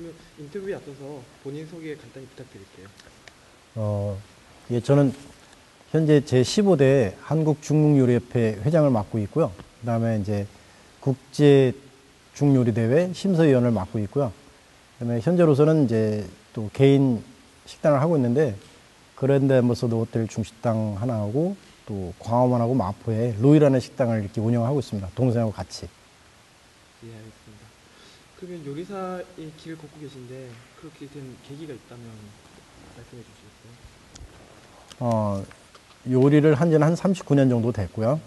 그러면 인터뷰에 앞서서 본인 소개 간단히 부탁드릴게요. 예, 저는 현재 제15대 한국중국요리협회 회장을 맡고 있고요. 그다음에 이제 국제중요리대회 심사위원을 맡고 있고요. 그다음에 현재로서는 이제 또 개인 식당을 하고 있는데 그랜드 엠버서더 호텔 중식당 하나 하고 또 광화문하고 마포에 로이라는 식당을 이렇게 운영하고 있습니다. 동생하고 같이. 예, 알겠습니다. 그러면 요리사의 길을 걷고 계신데 그렇게 된 계기가 있다면 말씀해 주시겠어요? 요리를 한 지는 한 39년 정도 됐고요.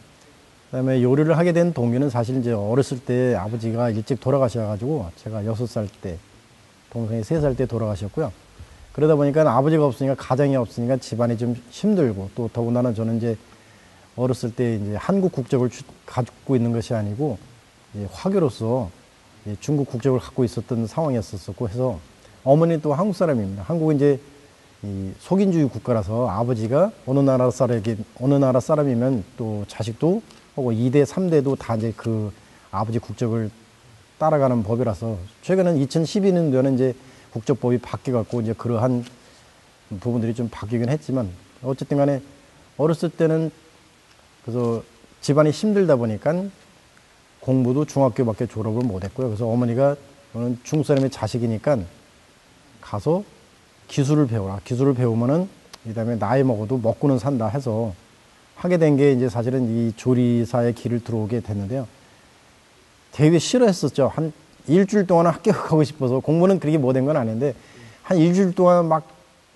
그다음에 요리를 하게 된 동기는 사실 이제 어렸을 때 아버지가 일찍 돌아가셔가지고 제가 6살 때, 동생이 3살 때 돌아가셨고요. 그러다 보니까 아버지가 없으니까 가정이 없으니까 집안이 좀 힘들고 또 더군다나 저는 이제 어렸을 때 이제 한국 국적을 갖고 있는 것이 아니고 화교로서 중국 국적을 갖고 있었던 상황이었었고 해서 어머니 또 한국 사람입니다. 한국은 이제 이 속인주의 국가라서 아버지가 어느 나라 사람이면 또 자식도 하고 2대, 3대도 다 이제 그 아버지 국적을 따라가는 법이라서 최근엔 2012년도에는 이제 국적법이 바뀌어갖고 이제 그러한 부분들이 좀 바뀌긴 했지만 어쨌든 간에 어렸을 때는 그래서 집안이 힘들다 보니까 공부도 중학교밖에 졸업을 못했고요. 그래서 어머니가 너는 중국 사람의 자식이니까 가서 기술을 배워라. 기술을 배우면은 그다음에 나이 먹어도 먹고는 산다 해서 하게 된 게 이제 사실은 이 조리사의 길을 들어오게 됐는데요. 되게 싫어했었죠. 한 일주일 동안은 학교 가고 싶어서 공부는 그렇게 못한 건 아닌데 한 일주일 동안 막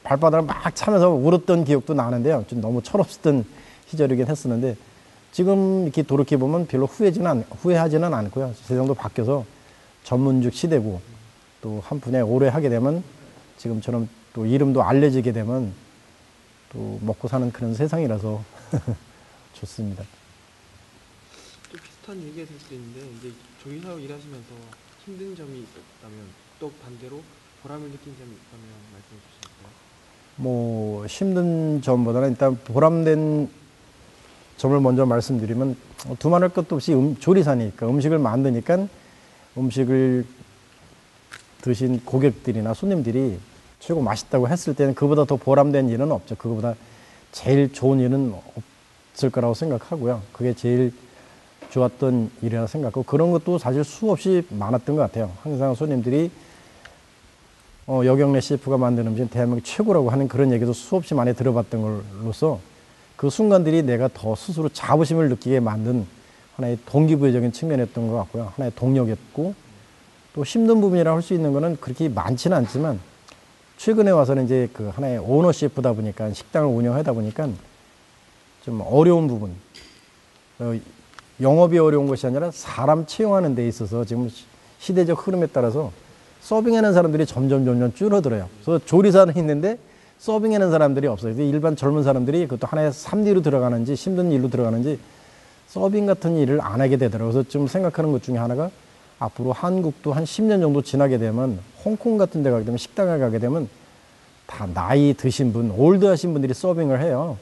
발바닥을 막 차면서 울었던 기억도 나는데요. 좀 너무 철없었던 시절이긴 했었는데 지금 이렇게 돌이켜보면 별로 후회하지는 않고요. 세상도 바뀌어서 전문직 시대고 또 한 분야에 오래 하게 되면 지금처럼 또 이름도 알려지게 되면 또 먹고 사는 그런 세상이라서 좋습니다. 또 비슷한 얘기가 될 수 있는데 이제 조리사로 일하시면서 힘든 점이 있었다면 또 반대로 보람을 느낀 점이 있다면 말씀해 주시겠어요? 뭐 힘든 점보다는 일단 보람된 점을 먼저 말씀드리면 두말할 것도 없이 조리사니까 음식을 만드니까 음식을 드신 고객들이나 손님들이 최고 맛있다고 했을 때는 그보다 더 보람된 일은 없죠. 그거보다 제일 좋은 일은 없을 거라고 생각하고요. 그게 제일 좋았던 일이라 생각하고 그런 것도 사실 수없이 많았던 것 같아요. 항상 손님들이 여경래 셰프가 만든 음식은 대한민국 최고라고 하는 그런 얘기도 수없이 많이 들어봤던 걸로서 그 순간들이 내가 더 스스로 자부심을 느끼게 만든 하나의 동기부여적인 측면이었던 것 같고요. 하나의 동력이었고 또 힘든 부분이라고 할 수 있는 거는 그렇게 많지는 않지만 최근에 와서는 이제 그 하나의 오너셰프다 보니까 식당을 운영하다 보니까 좀 어려운 부분, 영업이 어려운 것이 아니라 사람 채용하는 데 있어서 지금 시대적 흐름에 따라서 서빙하는 사람들이 점점 줄어들어요. 그래서 조리사는 있는데 서빙하는 사람들이 없어요. 일반 젊은 사람들이 그것도 하나의 3D로 들어가는지 힘든 일로 들어가는지 서빙 같은 일을 안 하게 되더라고요. 그래서 좀 생각하는 것 중에 하나가 앞으로 한국도 한 10년 정도 지나게 되면 홍콩 같은 데 가게 되면 식당에 가게 되면 다 나이 드신 분, 올드하신 분들이 서빙을 해요.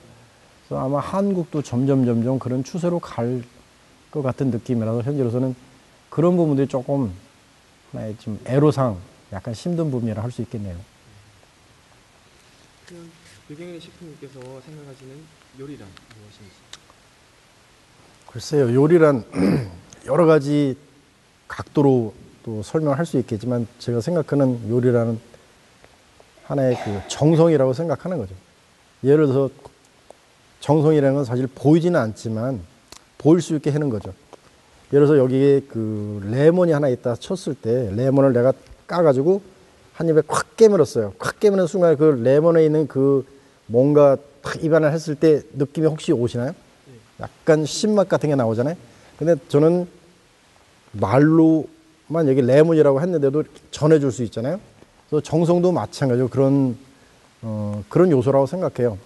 그래서 아마 한국도 점점 그런 추세로 갈 것 같은 느낌이라서 현재로서는 그런 부분들이 조금 하나의 좀 애로상, 약간 힘든 부분이라 할 수 있겠네요. 그럼 유경래 셰프님께서 생각하시는 요리란 무엇인지? 글쎄요, 요리란 여러 가지 각도로 또 설명할 수 있겠지만 제가 생각하는 요리라는 하나의 그 정성이라고 생각하는 거죠. 예를 들어서 정성이라는 건 사실 보이지는 않지만 보일 수 있게 하는 거죠. 예를 들어서 여기에 그 레몬이 하나 있다 쳤을 때 레몬을 내가 까가지고 한 입에 콱 깨물었어요. 콱 깨무는 순간 그 레몬에 있는 그 뭔가 탁 입안을 했을 때 느낌이 혹시 오시나요? 약간 신맛 같은 게 나오잖아요. 근데 저는 말로만 여기 레몬이라고 했는데도 전해줄 수 있잖아요. 그래서 정성도 마찬가지로 그런 요소라고 생각해요.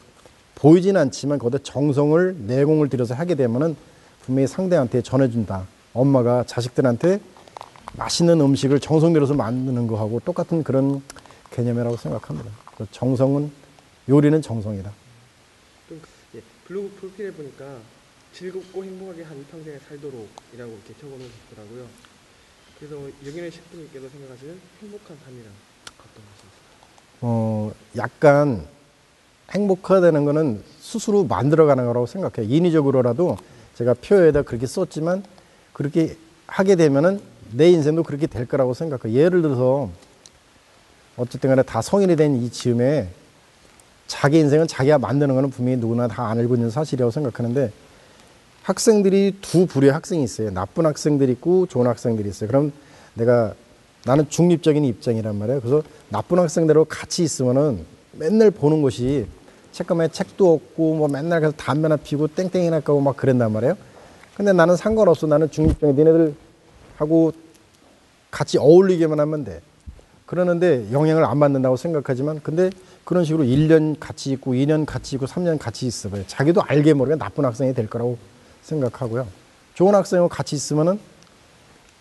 보이진 않지만 거기에 정성을 내공을 들여서 하게 되면은 분명히 상대한테 전해준다. 엄마가 자식들한테 맛있는 음식을 정성 들여서 만드는 거하고 똑같은 그런 개념이라고 생각합니다. 요리는 정성이다. 블로그 프로필에 보니까 즐겁고 행복하게 한 평생을 살도록이라고 이렇게 적어놓으셨더라고요. 그래서 여기는 셰프님께서 생각하시는 행복한 삶이란 어떤 것이 있을까요? 약간 행복하다는 거는 스스로 만들어가는 거라고 생각해요. 인위적으로라도 제가 표에다 그렇게 썼지만 그렇게 하게 되면은 내 인생도 그렇게 될 거라고 생각해요. 예를 들어서 어쨌든 간에 다 성인이 된 이 즈음에 자기 인생은 자기가 만드는 거는 분명히 누구나 다 알고 있는 사실이라고 생각하는데 학생들이 두 부류의 학생이 있어요. 나쁜 학생들이 있고 좋은 학생들이 있어요. 그럼 나는 중립적인 입장이란 말이에요. 그래서 나쁜 학생들하고 같이 있으면은 맨날 보는 것이 책가만에 책도 없고 뭐 맨날 가서 담배나 피고 땡땡이나 까고 막 그랬단 말이에요. 근데 나는 상관없어. 나는 중립적인 니네들하고 같이 어울리게만 하면 돼. 그러는데 영향을 안 받는다고 생각하지만 근데 그런 식으로 1년 같이 있고 2년 같이 있고 3년 같이 있어봐요. 자기도 알게 모르게 나쁜 학생이 될 거라고 생각하고요. 좋은 학생하고 같이 있으면은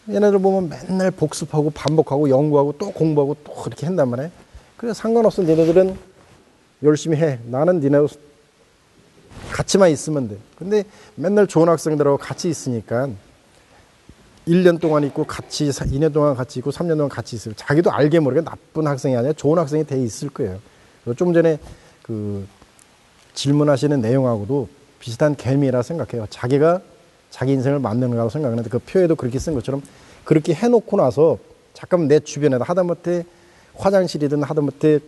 얘네들 보면 맨날 복습하고 반복하고 연구하고 또 공부하고 또 그렇게 한단 말이에요. 그래서 상관없어. 니네들은 열심히 해. 나는 니네 같이만 있으면 돼. 근데 맨날 좋은 학생들하고 같이 있으니까 1년 동안 있고 같이 2년 동안 같이 있고 3년 동안 같이 있어요. 자기도 알게 모르게 나쁜 학생이 아니라 좋은 학생이 돼 있을 거예요. 좀 전에 그 질문하시는 내용하고도 비슷한 개미라 생각해요. 자기가 자기 인생을 만드는 거라고 생각하는데 그 표에도 그렇게 쓴 것처럼 그렇게 해놓고 나서 잠깐 내 주변에다 하다못해 화장실이든 하다못해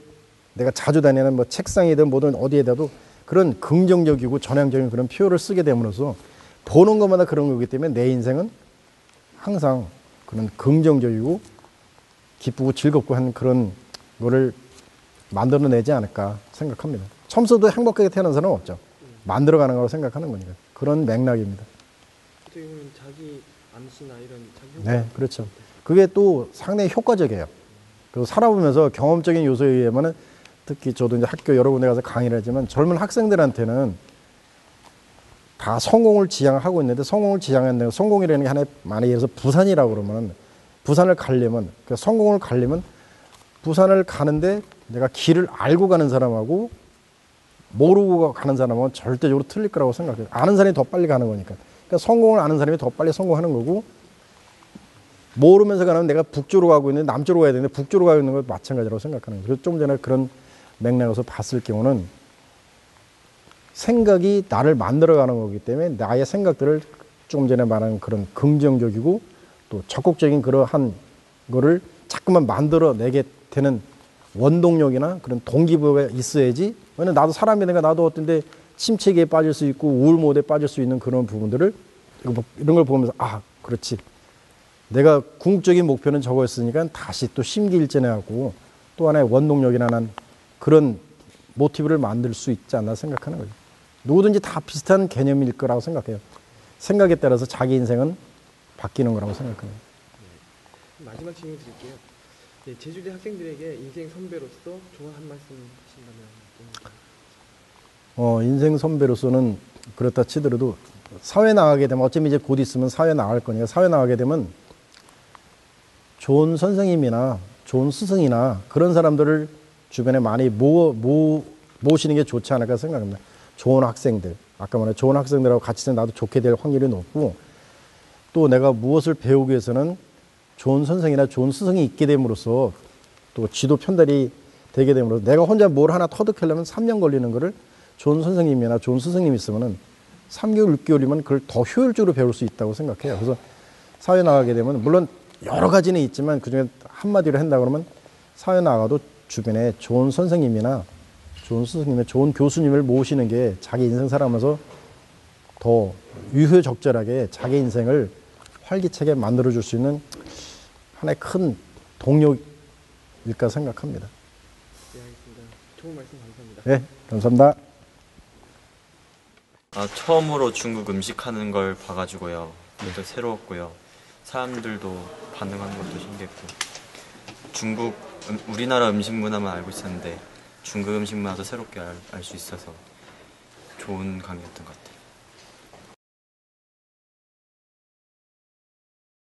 내가 자주 다니는 뭐 책상이든 뭐든 어디에다도 그런 긍정적이고 전향적인 그런 표를 쓰게 됨으로써 보는 것마다 그런 거기 때문에 내 인생은 항상 그런 긍정적이고 기쁘고 즐겁고 한 그런 거를 만들어내지 않을까 생각합니다. 처음부터 행복하게 태어난 사람은 없죠. 만들어가는 거라고 생각하는 거니까. 그런 맥락입니다. 어떻게 보면 자기 암시나 이런 자기 네, 그렇죠. 그게 또 상당히 효과적이에요. 그리고 살아보면서 경험적인 요소에 의하면은 특히 저도 이제 학교 여러 군데 가서 강의를 하지만 젊은 학생들한테는 다 성공을 지향하고 있는데 성공을 지향한다는 성공이라는 게 하나의 만약에 예를 들어서 부산이라고 그러면 부산을 가려면 그러니까 성공을 가려면 부산을 가는데 내가 길을 알고 가는 사람하고 모르고 가는 사람은 절대적으로 틀릴 거라고 생각해요. 아는 사람이 더 빨리 가는 거니까. 그러니까 성공을 아는 사람이 더 빨리 성공하는 거고 모르면서 가면 내가 북쪽으로 가고 있는데 남쪽으로 가야 되는데 북쪽으로 가고 있는 것 마찬가지라고 생각하는 거예요. 그래서 좀 전에 그런 맥락에서 봤을 경우는 생각이 나를 만들어가는 거기 때문에 나의 생각들을 조금 전에 말한 그런 긍정적이고 또 적극적인 그러한 거를 자꾸만 만들어내게 되는 원동력이나 그런 동기부여가 있어야지. 왜냐면 나도 사람이니까 나도 어떤데 침체기에 빠질 수 있고 우울 모드에 빠질 수 있는 그런 부분들을 이런 걸 보면서 아 그렇지. 내가 궁극적인 목표는 저거였으니까 다시 또 심기일전하고 또 하나의 원동력이라는 그런 모티브를 만들 수 있지 않나 생각하는 거죠. 누구든지 다 비슷한 개념일 거라고 생각해요. 생각에 따라서 자기 인생은 바뀌는 거라고 생각합니다. 네. 마지막 질문 드릴게요. 네, 제주대 학생들에게 인생 선배로서 조언 한 말씀 하신다면 인생 선배로서는 그렇다 치더라도 사회 나가게 되면 어쩌면 이제 곧 있으면 사회 나갈 거니까 사회 나가게 되면 좋은 선생님이나 좋은 스승이나 그런 사람들을 주변에 많이 모시는 게 좋지 않을까 생각합니다. 좋은 학생들, 아까 말한 좋은 학생들하고 같이 있으면 나도 좋게 될 확률이 높고 또 내가 무엇을 배우기 위해서는 좋은 선생이나 좋은 스승이 있게 됨으로써 또 지도 편달이 되게 됨으로써 내가 혼자 뭘 하나 터득하려면 3년 걸리는 거를 좋은 선생님이나 좋은 스승님이 있으면은 3개월, 6개월이면 그걸 더 효율적으로 배울 수 있다고 생각해요. 그래서 사회 나가게 되면 물론 여러 가지는 있지만 그중에 한마디로 한다 그러면 사회 나가도 주변에 좋은 선생님이나 좋은 스승님의 좋은 교수님을 모시는 게 자기 인생 살아가면서 더 유효적절하게 자기 인생을 활기차게 만들어줄 수 있는 하나의 큰 동력일까 생각합니다. 네, 알겠습니다. 좋은 말씀 감사합니다. 네, 감사합니다. 처음으로 중국 음식 하는 걸 봐가지고요. 또 새로웠고요. 사람들도 반응하는 것도 신기했고 우리나라 음식 문화만 알고 있었는데 중국 음식 문화도 새롭게 알 수 있어서 좋은 강의였던 것 같아요.